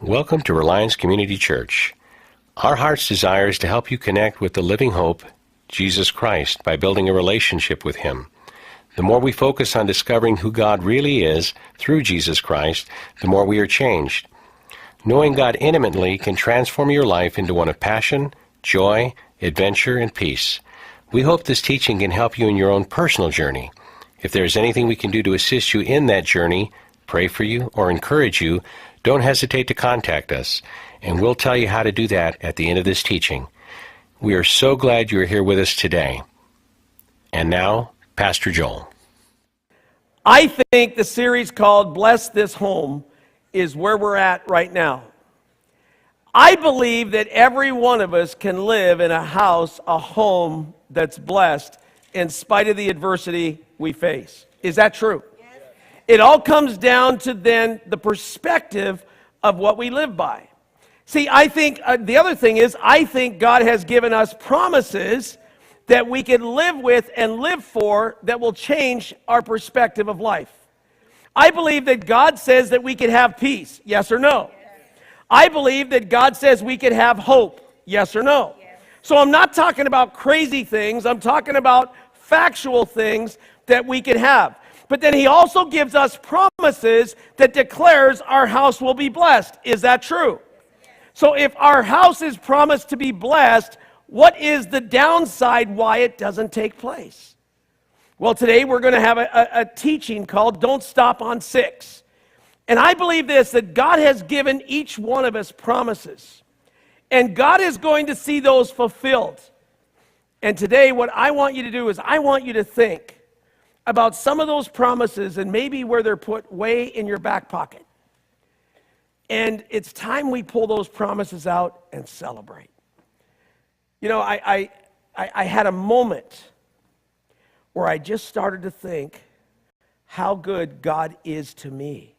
Welcome to Reliance Community Church. Our heart's desire is to help you connect with the living hope, Jesus Christ, by building a relationship with Him. The more we focus on discovering who God really is through Jesus Christ, the more we are changed. Knowing God intimately can transform your life into one of passion, joy, adventure, and peace. We hope this teaching can help you in your own personal journey. If there is anything we can do to assist you in that journey, pray for you, or encourage you, don't hesitate to contact us, and we'll tell you how to do that at the end of this teaching. We are so glad you are here with us today. And now, Pastor Joel. I think the series called Bless This Home is where we're at right now. I believe that every one of us can live in a house, a home that's blessed in spite of the adversity we face. Is that true? It all comes down to then the perspective of what we live by. See, I think the other thing is, I think God has given us promises that we can live with and live for that will change our perspective of life. I believe that God says that we can have peace, yes or no? I believe that God says we can have hope, yes or no? So I'm not talking about crazy things, I'm talking about factual things that we can have. But then he also gives us promises that declares our house will be blessed. Is that true? So if our house is promised to be blessed, what is the downside why it doesn't take place? Well, today we're going to have a teaching called Don't Stop on 6. And I believe this, that God has given each one of us promises. And God is going to see those fulfilled. And today what I want you to do is I want you to think about some of those promises and maybe where they're put way in your back pocket. And it's time we pull those promises out and celebrate. You know, I had a moment where I just started to think how good God is to me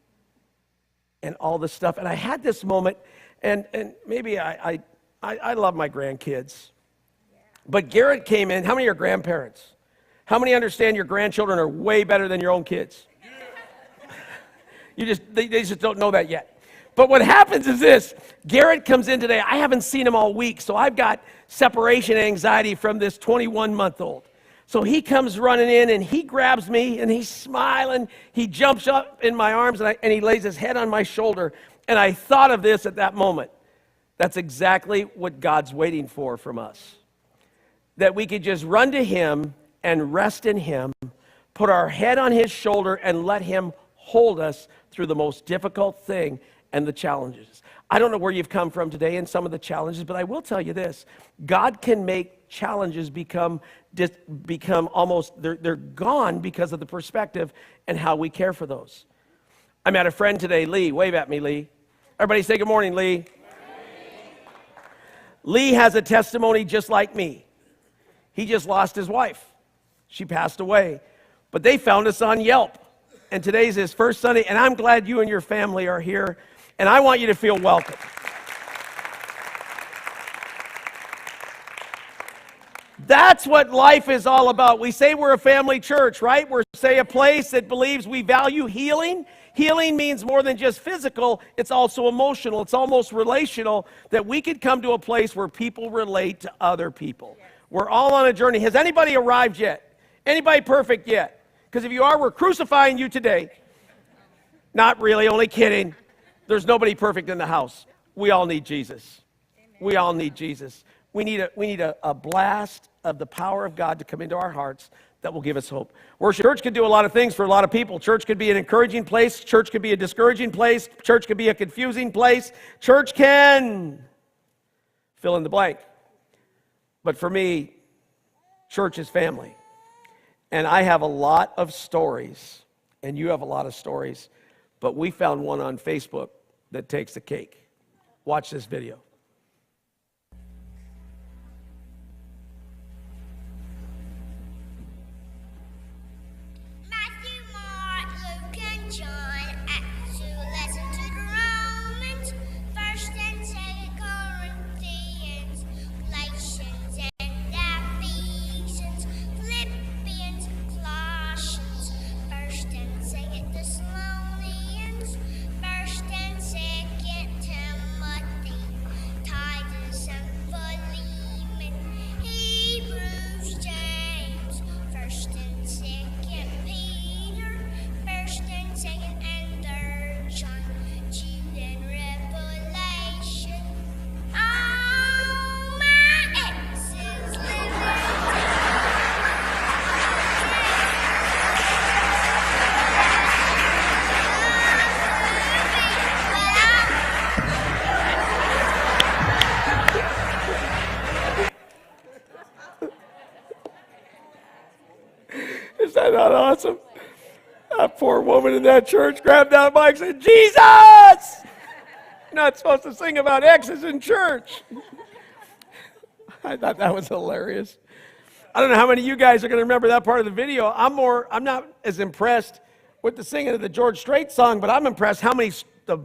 and all this stuff. And I had this moment, and maybe I love my grandkids. But Garrett came in. How many are grandparents? How many understand your grandchildren are way better than your own kids? They just don't know that yet. But what happens is this. Garrett comes in today. I haven't seen him all week, so I've got separation anxiety from this 21-month-old. So he comes running in, and he grabs me, and he's smiling. He jumps up in my arms, and he lays his head on my shoulder. And I thought of this at that moment. That's exactly what God's waiting for from us. That we could just run to Him and rest in Him, put our head on His shoulder, and let Him hold us through the most difficult thing and the challenges. I don't know where you've come from today and some of the challenges, but I will tell you this. God can make challenges become almost, they're gone because of the perspective and how we care for those. I met a friend today, Lee. Wave at me, Lee. Everybody say good morning, Lee. Good morning. Lee has a testimony just like me. He just lost his wife. She passed away. But they found us on Yelp. And today's his first Sunday. And I'm glad you and your family are here. And I want you to feel welcome. That's what life is all about. We say we're a family church, right? We're, say, a place that believes we value healing. Healing means more than just physical. It's also emotional. It's almost relational, that we could come to a place where people relate to other people. We're all on a journey. Has anybody arrived yet? Anybody perfect yet? Because if you are, we're crucifying you today. Not really, only kidding. There's nobody perfect in the house. We all need Jesus. We all need Jesus. We need a blast of the power of God to come into our hearts that will give us hope. Worship. Church can do a lot of things for a lot of people. Church could be an encouraging place. Church could be a discouraging place. Church could be a confusing place. Church can fill in the blank. But for me, church is family. And I have a lot of stories, and you have a lot of stories, but we found one on Facebook that takes the cake. Watch this video. Matthew, Mark, Luke, and John, Acts 2, lesson to the Romans, 1st and 2nd Corinthians, Galatians and Ephesians, Philippians, Colossians, 1st and 2nd Thessalonians, 1st and 2nd Timothy. Poor woman in that church grabbed that mic and said, Jesus! Not supposed to sing about exes in church. I thought that was hilarious. I don't know how many of you guys are going to remember that part of the video. I'm not as impressed with the singing of the George Strait song, but I'm impressed how many the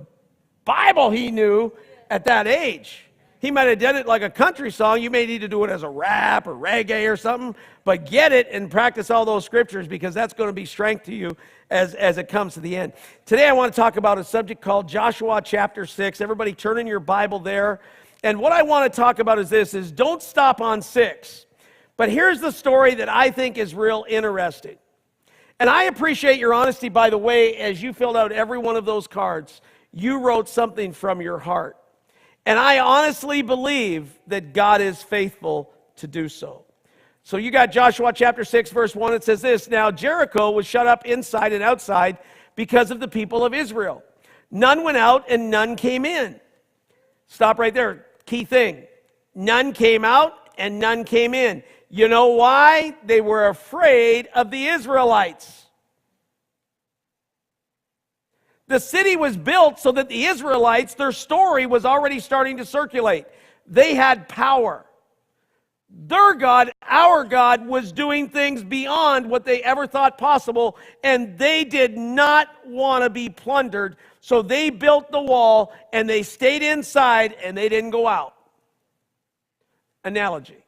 Bible he knew at that age. He might have done it like a country song. You may need to do it as a rap or reggae or something, but get it and practice all those scriptures, because that's going to be strength to you as it comes to the end. Today I want to talk about a subject called Joshua chapter 6. Everybody turn in your Bible there. And what I want to talk about is don't stop on 6. But here's the story that I think is real interesting. And I appreciate your honesty, by the way, as you filled out every one of those cards. You wrote something from your heart. And I honestly believe that God is faithful to do so. So you got Joshua chapter 6, verse 1. It says this: Now Jericho was shut up inside and outside because of the people of Israel. None went out and none came in. Stop right there. Key thing. None came out and none came in. You know why? They were afraid of the Israelites. The city was built so that the Israelites, their story was already starting to circulate. They had power. Their God, our God, was doing things beyond what they ever thought possible, and they did not want to be plundered. So they built the wall, and they stayed inside, and they didn't go out. Analogy.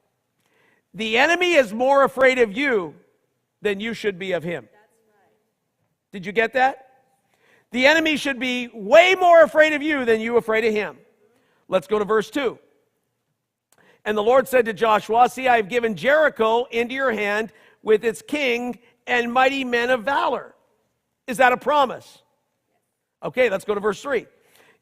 The enemy is more afraid of you than you should be of him. Did you get that? The enemy should be way more afraid of you than you afraid of him. Let's go to verse 2. And the Lord said to Joshua, See, I have given Jericho into your hand with its king and mighty men of valor. Is that a promise? Okay, let's go to verse 3.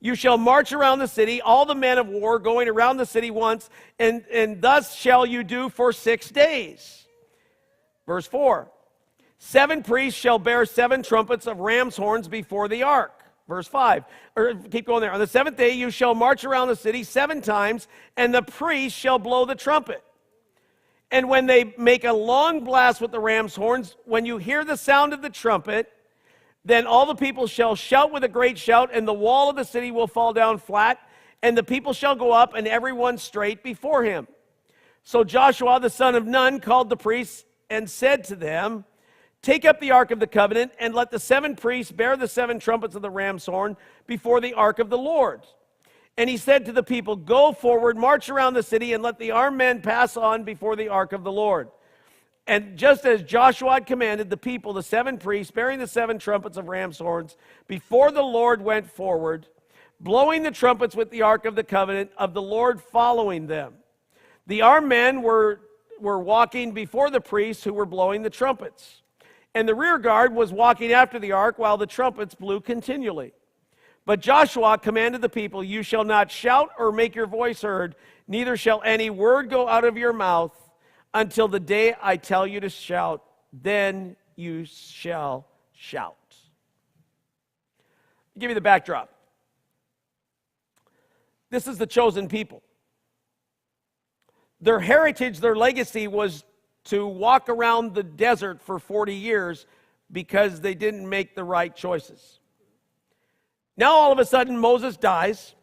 You shall march around the city, all the men of war going around the city once, and thus shall you do for 6 days. Verse 4. 7 priests shall bear 7 trumpets of ram's horns before the ark. Verse 5. Or keep going there. On the 7th day you shall march around the city 7 times, and the priests shall blow the trumpet. And when they make a long blast with the ram's horns, when you hear the sound of the trumpet, then all the people shall shout with a great shout, and the wall of the city will fall down flat, and the people shall go up, and everyone straight before him. So Joshua the son of Nun called the priests and said to them, Take up the ark of the covenant, and let the 7 priests bear the 7 trumpets of the ram's horn before the ark of the Lord. And he said to the people, Go forward, march around the city, and let the armed men pass on before the ark of the Lord. And just as Joshua had commanded the people, the 7 priests, bearing the 7 trumpets of ram's horns, before the Lord went forward, blowing the trumpets with the ark of the covenant of the Lord following them. The armed men were walking before the priests who were blowing the trumpets. And the rear guard was walking after the ark while the trumpets blew continually. But Joshua commanded the people, You shall not shout or make your voice heard, neither shall any word go out of your mouth until the day I tell you to shout. Then you shall shout. I'll give you the backdrop. This is the chosen people. Their heritage, their legacy was to walk around the desert for 40 years because they didn't make the right choices. Now all of a sudden Moses dies,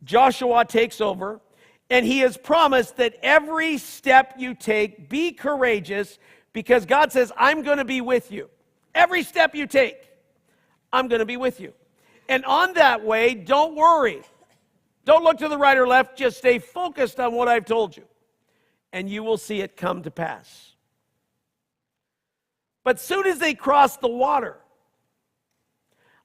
Joshua takes over, and he has promised that every step you take, be courageous, because God says, I'm going to be with you. Every step you take, I'm going to be with you. And on that way, don't worry. Don't look to the right or left, just stay focused on what I've told you, and you will see it come to pass. But soon as they cross the water,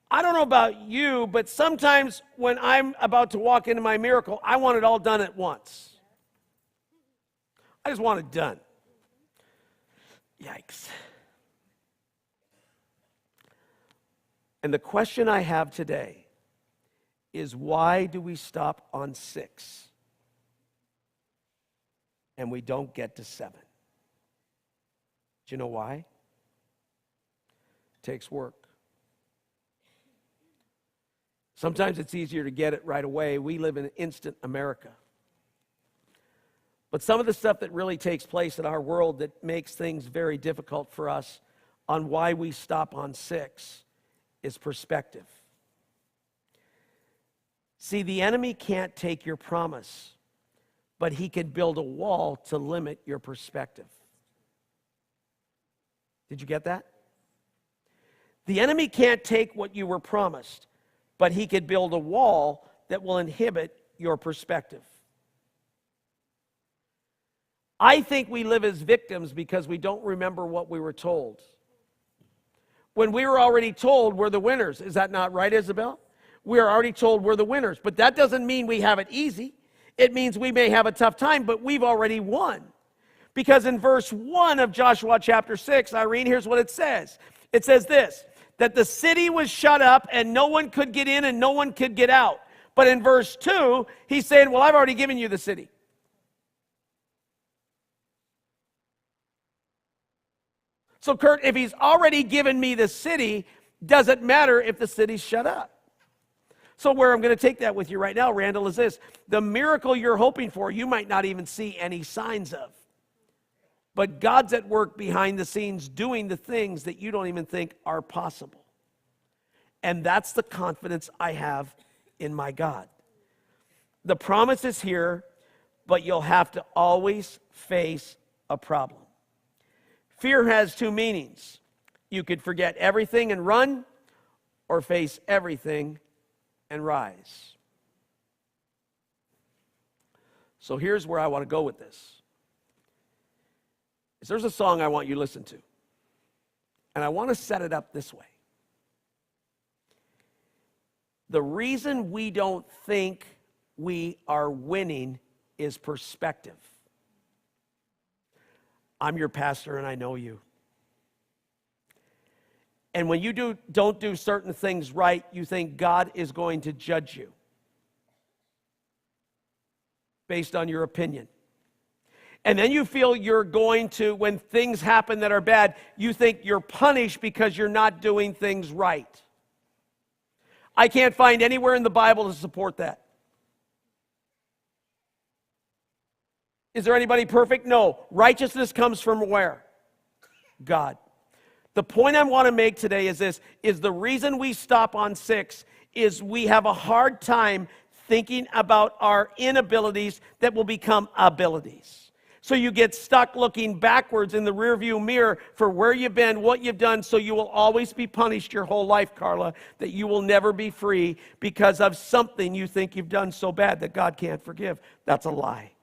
I don't know about you, but sometimes when I'm about to walk into my miracle, I want it all done at once. I just want it done. Yikes. And the question I have today is, why do we stop on 6 and we don't get to 7? Do you know why? It takes work. Sometimes it's easier to get it right away. We live in instant America. But some of the stuff that really takes place in our world that makes things very difficult for us on why we stop on 6 is perspective. See, the enemy can't take your promise, but he could build a wall to limit your perspective. Did you get that? The enemy can't take what you were promised, but he could build a wall that will inhibit your perspective. I think we live as victims because we don't remember what we were told. When we were already told we're the winners. Is that not right, Isabel? We are already told we're the winners. But that doesn't mean we have it easy. It means we may have a tough time, but we've already won. Because in verse 1 of Joshua chapter 6, Irene, here's what it says. It says this, that the city was shut up and no one could get in and no one could get out. But in verse 2, he's saying, well, I've already given you the city. So, Kurt, if he's already given me the city, does it matter if the city's shut up? So where I'm going to take that with you right now, Randall, is this. The miracle you're hoping for, you might not even see any signs of. But God's at work behind the scenes doing the things that you don't even think are possible. And that's the confidence I have in my God. The promise is here, but you'll have to always face a problem. Fear has two meanings. You could forget everything and run, or face everything and rise. So here's where I want to go with this. There's a song I want you to listen to. And I want to set it up this way. The reason we don't think we are winning is perspective. I'm your pastor and I know you. And when you don't do certain things right, you think God is going to judge you based on your opinion. And then you feel you're going to, when things happen that are bad, you think you're punished because you're not doing things right. I can't find anywhere in the Bible to support that. Is there anybody perfect? No. Righteousness comes from where? God. The point I want to make today is this, is the reason we stop on 6 is we have a hard time thinking about our inabilities that will become abilities. So you get stuck looking backwards in the rearview mirror for where you've been, what you've done, so you will always be punished your whole life, Carla, that you will never be free because of something you think you've done so bad that God can't forgive. That's a lie.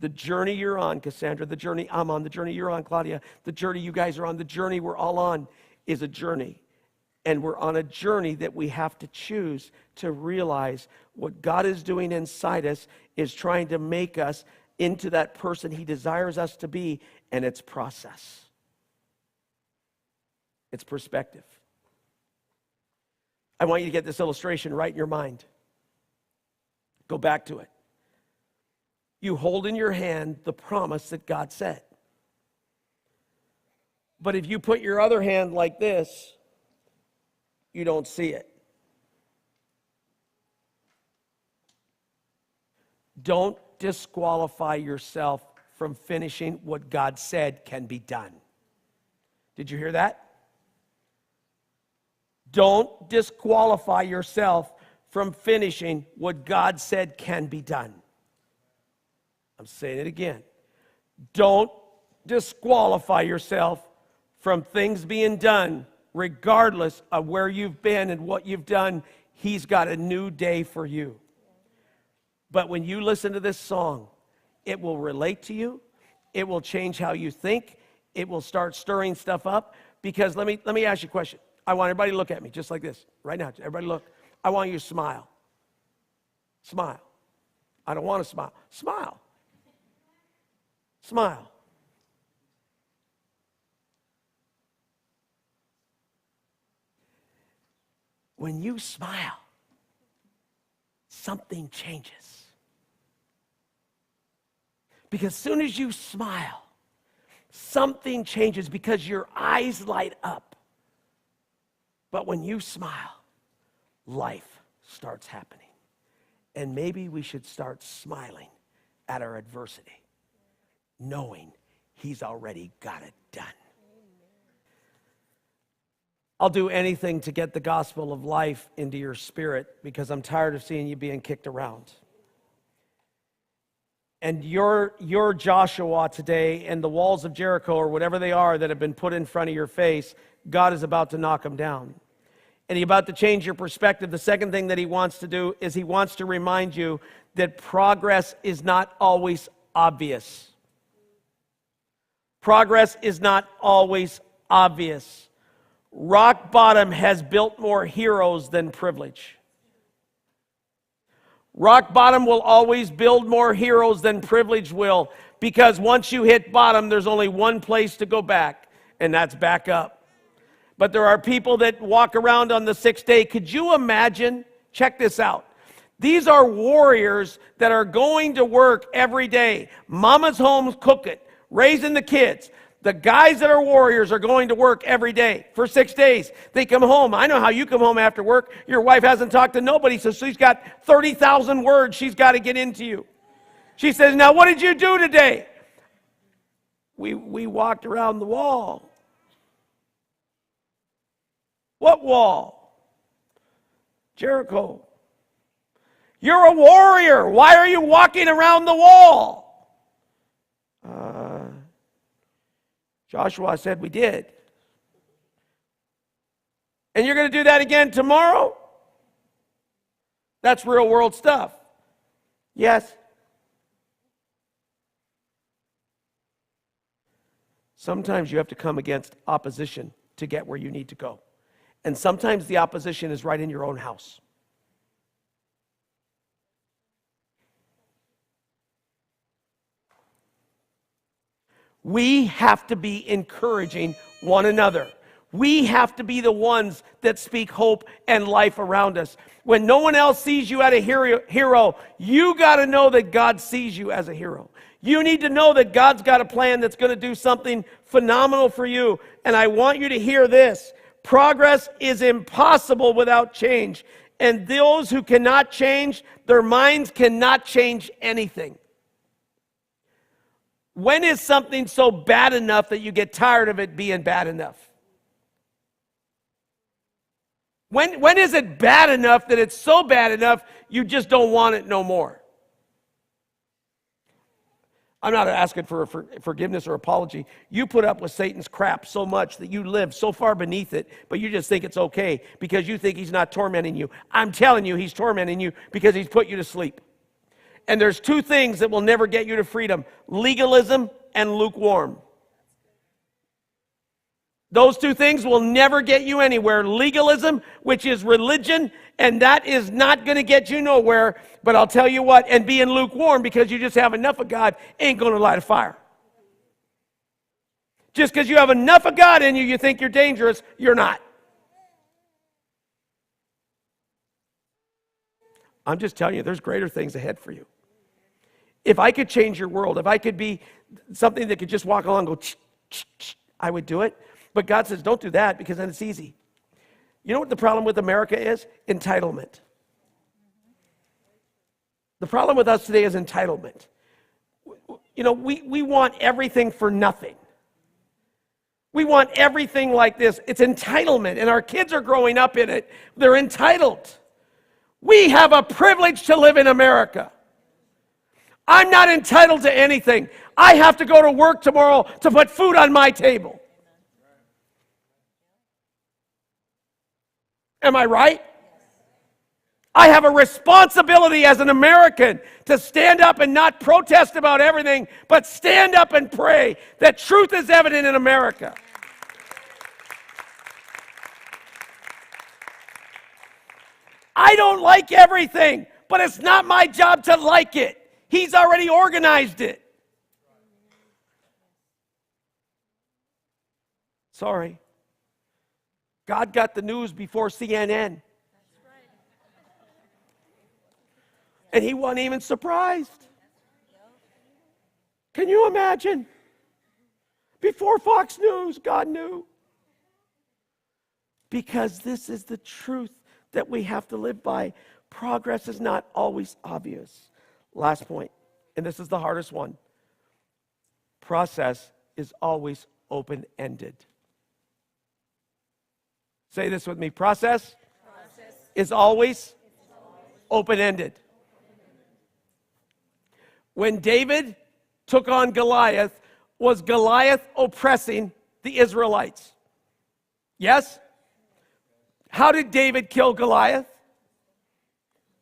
The journey you're on, Cassandra, the journey I'm on, the journey you're on, Claudia, the journey you guys are on, the journey we're all on is a journey. And we're on a journey that we have to choose to realize what God is doing inside us is trying to make us into that person He desires us to be, and it's process. It's perspective. I want you to get this illustration right in your mind. Go back to it. You hold in your hand the promise that God said. But if you put your other hand like this, you don't see it. Don't disqualify yourself from finishing what God said can be done. Did you hear that? Don't disqualify yourself from finishing what God said can be done. I'm saying it again. Don't disqualify yourself from things being done, regardless of where you've been and what you've done. He's got a new day for you. But when you listen to this song, it will relate to you. It will change how you think. It will start stirring stuff up. Because let me ask you a question. I want everybody to look at me just like this. Right now, everybody look. I want you to smile. Smile. I don't want to smile. Smile. Smile. When you smile, something changes. Because as soon as you smile, something changes because your eyes light up. But when you smile, life starts happening. And maybe we should start smiling at our adversity, knowing He's already got it done. I'll do anything to get the gospel of life into your spirit because I'm tired of seeing you being kicked around. And your Joshua today and the walls of Jericho or whatever they are that have been put in front of your face, God is about to knock them down. And He's about to change your perspective. The second thing that He wants to do is He wants to remind you that progress is not always obvious. Progress is not always obvious. Rock bottom has built more heroes than privilege. Rock bottom will always build more heroes than privilege will, because once you hit bottom, there's only one place to go back, and that's back up. But there are people that walk around on the sixth day. Could you imagine? Check this out. These are warriors that are going to work every day. Mama's home cooking, raising the kids. The guys that are warriors are going to work every day for 6 days. They come home. I know how you come home after work. Your wife hasn't talked to nobody, so she's got 30,000 words she's got to get into you. She says, now what did you do today? We walked around the wall. What wall? Jericho. You're a warrior. Why are you walking around the wall? Joshua said, we did. And you're going to do that again tomorrow? That's real world stuff. Yes. Sometimes you have to come against opposition to get where you need to go. And sometimes the opposition is right in your own house. We have to be encouraging one another. We have to be the ones that speak hope and life around us. When no one else sees you as a hero, you got to know that God sees you as a hero. You need to know that God's got a plan that's going to do something phenomenal for you. And I want you to hear this. Progress is impossible without change. And those who cannot change, their minds cannot change anything. When is something so bad enough that you get tired of it being bad enough? When is it bad enough that it's so bad enough you just don't want it no more? I'm not asking for forgiveness or apology. You put up with Satan's crap so much that you live so far beneath it, but you just think it's okay because you think he's not tormenting you. I'm telling you, he's tormenting you because he's put you to sleep. And there's two things that will never get you to freedom: legalism and lukewarm. Those two things will never get you anywhere. Legalism, which is religion, and that is not going to get you nowhere. But I'll tell you what, and being lukewarm because you just have enough of God ain't going to light a fire. Just because you have enough of God in you, you think you're dangerous, you're not. I'm just telling you, there's greater things ahead for you. If I could change your world, if I could be something that could just walk along and go, I would do it. But God says, don't do that because then it's easy. You know what the problem with America is? Entitlement. The problem with us today is entitlement. You know, we want everything for nothing. We want everything like this. It's entitlement, and our kids are growing up in it. They're entitled. We have a privilege to live in America. I'm not entitled to anything. I have to go to work tomorrow to put food on my table. Am I right? I have a responsibility as an American to stand up and not protest about everything, but stand up and pray that truth is evident in America. I don't like everything, but it's not my job to like it. He's already organized it. Sorry. God got the news before CNN. And he wasn't even surprised. Can you imagine? Before Fox News, God knew. Because this is the truth that we have to live by. Progress is not always obvious. Last point, and this is the hardest one. Process is always open-ended. Say this with me. Process is always open-ended. When David took on Goliath, was Goliath oppressing the Israelites? Yes? How did David kill Goliath?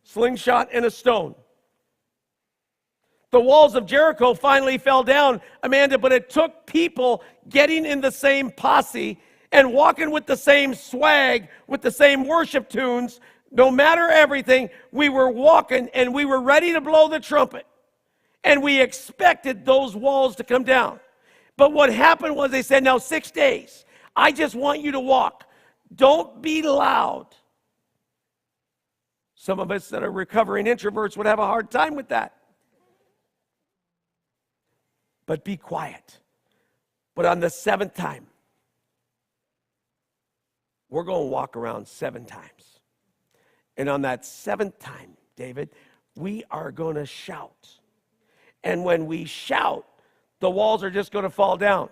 Slingshot and a stone. The walls of Jericho finally fell down, Amanda, but it took people getting in the same posse and walking with the same swag, with the same worship tunes. No matter everything, we were walking and we were ready to blow the trumpet. And we expected those walls to come down. But what happened was they said, now 6 days, I just want you to walk. Don't be loud. Some of us that are recovering introverts would have a hard time with that. But be quiet. But on the 7th time, we're going to walk around 7 times. And on that 7th time, David, we are going to shout. And when we shout, the walls are just going to fall down.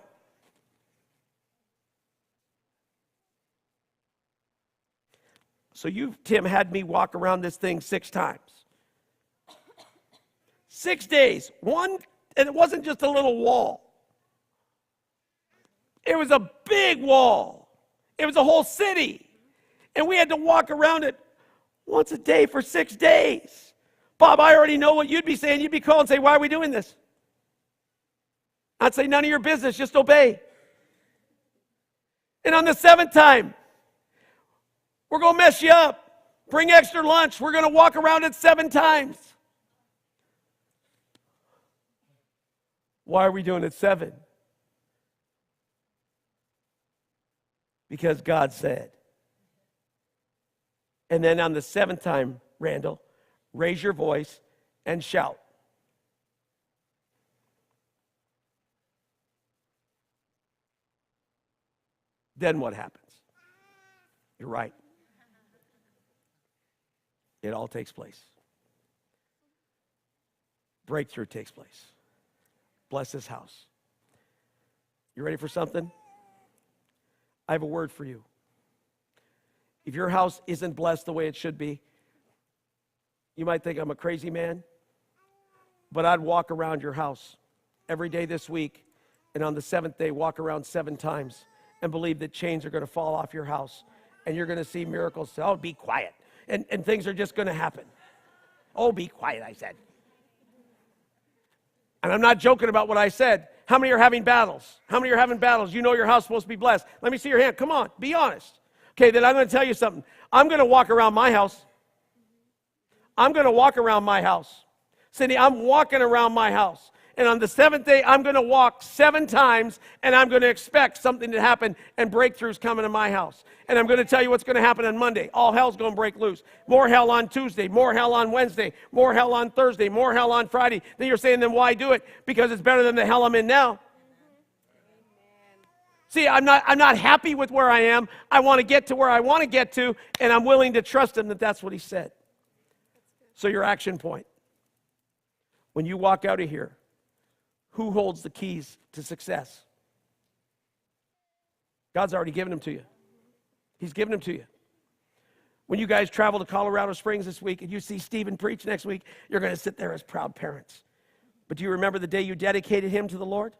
So you, Tim, had me walk around this thing 6 times. 6 days. One, and it wasn't just a little wall. It was a big wall. It was a whole city. And we had to walk around it once a day for 6 days. Bob, I already know what you'd be saying. You'd be calling and say, why are we doing this? I'd say, none of your business, just obey. And on the 7th time, we're going to mess you up. Bring extra lunch. We're going to walk around it 7 times. Why are we doing it 7? Because God said. And then on the 7th time, Randall, raise your voice and shout. Then what happens? You're right. It all takes place. Breakthrough takes place. Bless this house. You ready for something? I have a word for you. If your house isn't blessed the way it should be, you might think I'm a crazy man, but I'd walk around your house every day this week, and on the 7th day, walk around 7 times and believe that chains are going to fall off your house, and you're going to see miracles. Oh, be quiet. And things are just going to happen. Oh, be quiet, I said. And I'm not joking about what I said. How many are having battles? How many are having battles? You know your house is supposed to be blessed. Let me see your hand. Come on, be honest. Okay, then I'm going to tell you something. I'm going to walk around my house. I'm going to walk around my house. Cindy, I'm walking around my house. And on the 7th day, I'm going to walk 7 times, and I'm going to expect something to happen and breakthroughs coming to my house. And I'm going to tell you what's going to happen on Monday. All hell's going to break loose. More hell on Tuesday, more hell on Wednesday, more hell on Thursday, more hell on Friday. Then you're saying, then why do it? Because it's better than the hell I'm in now. See, I'm not happy with where I am. I want to get to where I want to get to, and I'm willing to trust him that that's what he said. So your action point. When you walk out of here, who holds the keys to success? God's already given them to you. He's given them to you. When you guys travel to Colorado Springs this week and you see Stephen preach next week, you're going to sit there as proud parents. But do you remember the day you dedicated him to the Lord?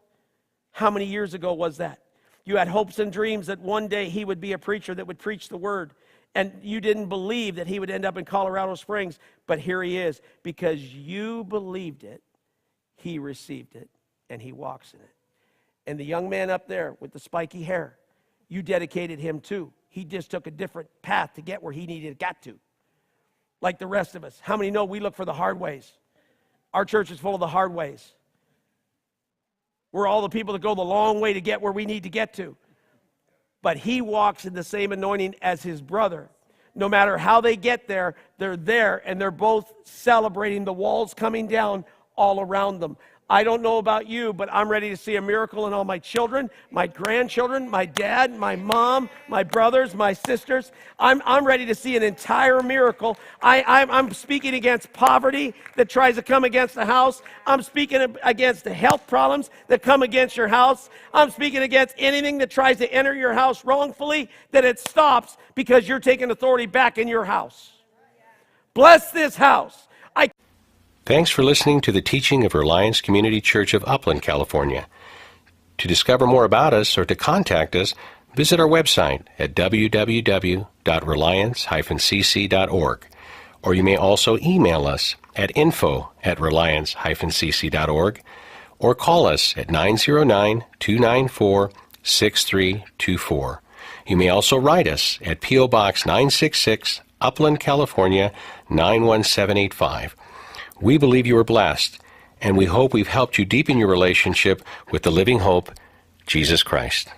How many years ago was that? You had hopes and dreams that one day he would be a preacher that would preach the word. And you didn't believe that he would end up in Colorado Springs. But here he is. Because you believed it, he received it, and he walks in it. And the young man up there with the spiky hair, you dedicated him too. He just took a different path to get where he needed to get to. Like the rest of us. How many know we look for the hard ways? Our church is full of the hard ways. We're all the people that go the long way to get where we need to get to. But he walks in the same anointing as his brother. No matter how they get there, they're there, and they're both celebrating the walls coming down all around them. I don't know about you, but I'm ready to see a miracle in all my children, my grandchildren, my dad, my mom, my brothers, my sisters. I'm ready to see an entire miracle. I'm speaking against poverty that tries to come against the house. I'm speaking against the health problems that come against your house. I'm speaking against anything that tries to enter your house wrongfully, that it stops because you're taking authority back in your house. Bless this house. Thanks for listening to the teaching of Reliance Community Church of Upland, California. To discover more about us or to contact us, visit our website at www.reliance-cc.org, or you may also email us at info@reliance-cc.org, or call us at 909-294-6324. You may also write us at P.O. Box 966, Upland, California, 91785. We believe you are blessed, and we hope we've helped you deepen your relationship with the living hope, Jesus Christ.